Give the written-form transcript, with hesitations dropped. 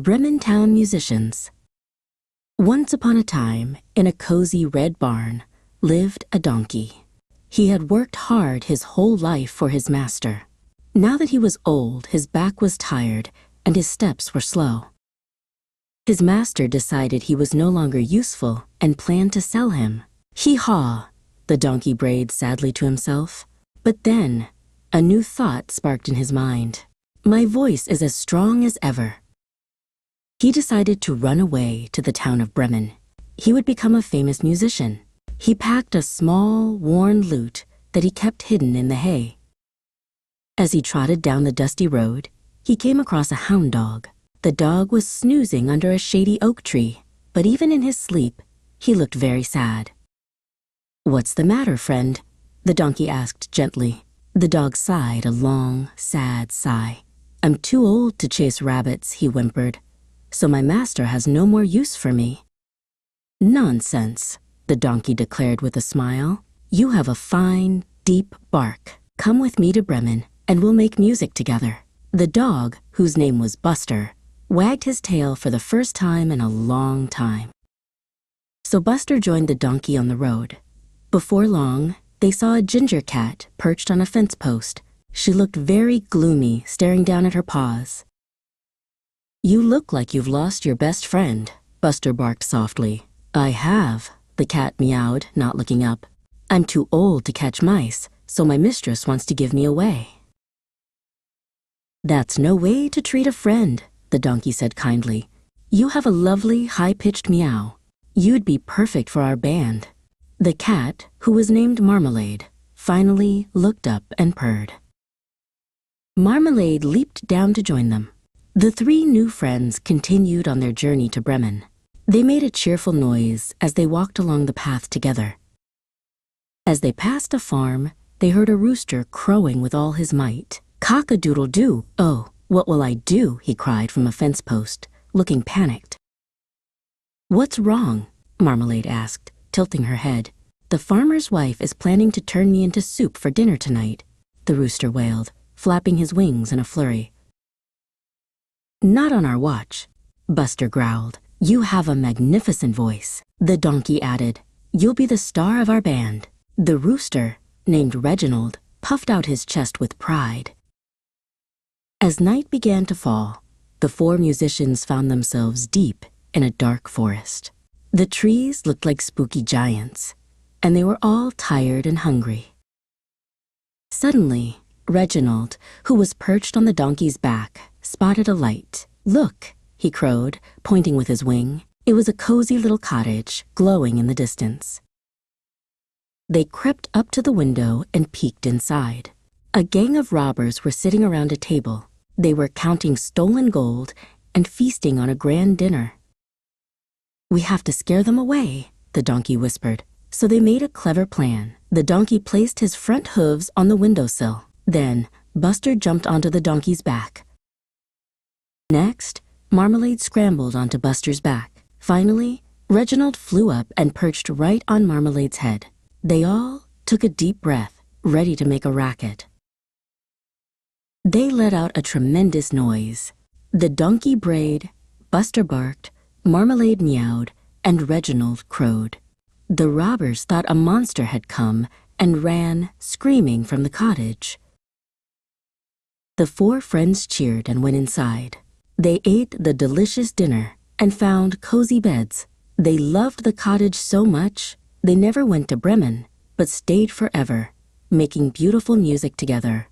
Bremen town musicians. Once upon a time, in a cozy red barn, lived a donkey. He had worked hard his whole life for his master. Now that he was old, his back was tired and his steps were slow. His master decided he was no longer useful and planned to sell him. Hee-haw, the donkey brayed sadly to himself. But then, a new thought sparked in his mind. My voice is as strong as ever. He decided to run away to the town of Bremen. He would become a famous musician. He packed a small, worn lute that he kept hidden in the hay. As he trotted down the dusty road, he came across a hound dog. The dog was snoozing under a shady oak tree, but even in his sleep, he looked very sad. "What's the matter, friend?" the donkey asked gently. The dog sighed a long, sad sigh. "I'm too old to chase rabbits," he whimpered, "so my master has no more use for me." "Nonsense," the donkey declared with a smile. "You have a fine, deep bark. Come with me to Bremen, and we'll make music together." The dog, whose name was Buster, wagged his tail for the first time in a long time. So Buster joined the donkey on the road. Before long, they saw a ginger cat perched on a fence post. She looked very gloomy, staring down at her paws. "You look like you've lost your best friend," Buster barked softly. "I have," the cat meowed, not looking up. "I'm too old to catch mice, so my mistress wants to give me away." "That's no way to treat a friend," the donkey said kindly. "You have a lovely, high-pitched meow. You'd be perfect for our band." The cat, who was named Marmalade, finally looked up and purred. Marmalade leaped down to join them. The three new friends continued on their journey to Bremen. They made a cheerful noise as they walked along the path together. As they passed a farm, they heard a rooster crowing with all his might. "Cock-a-doodle-doo! Oh, what will I do?" he cried from a fence post, looking panicked. "What's wrong?" Marmalade asked, tilting her head. "The farmer's wife is planning to turn me into soup for dinner tonight," the rooster wailed, flapping his wings in a flurry. "Not on our watch," Buster growled. "You have a magnificent voice." The donkey added, "You'll be the star of our band." The rooster, named Reginald, puffed out his chest with pride. As night began to fall, the four musicians found themselves deep in a dark forest. The trees looked like spooky giants, and they were all tired and hungry. Suddenly, Reginald, who was perched on the donkey's back, spotted a light. "Look," he crowed, pointing with his wing. It was a cozy little cottage, glowing in the distance. They crept up to the window and peeked inside. A gang of robbers were sitting around a table. They were counting stolen gold and feasting on a grand dinner. "We have to scare them away," the donkey whispered. So they made a clever plan. The donkey placed his front hooves on the windowsill. Then, Buster jumped onto the donkey's back. Next, Marmalade scrambled onto Buster's back. Finally, Reginald flew up and perched right on Marmalade's head. They all took a deep breath, ready to make a racket. They let out a tremendous noise. The donkey brayed, Buster barked, Marmalade meowed, and Reginald crowed. The robbers thought a monster had come and ran, screaming, from the cottage. The four friends cheered and went inside. They ate the delicious dinner and found cozy beds. They loved the cottage so much, they never went to Bremen, but stayed forever, making beautiful music together.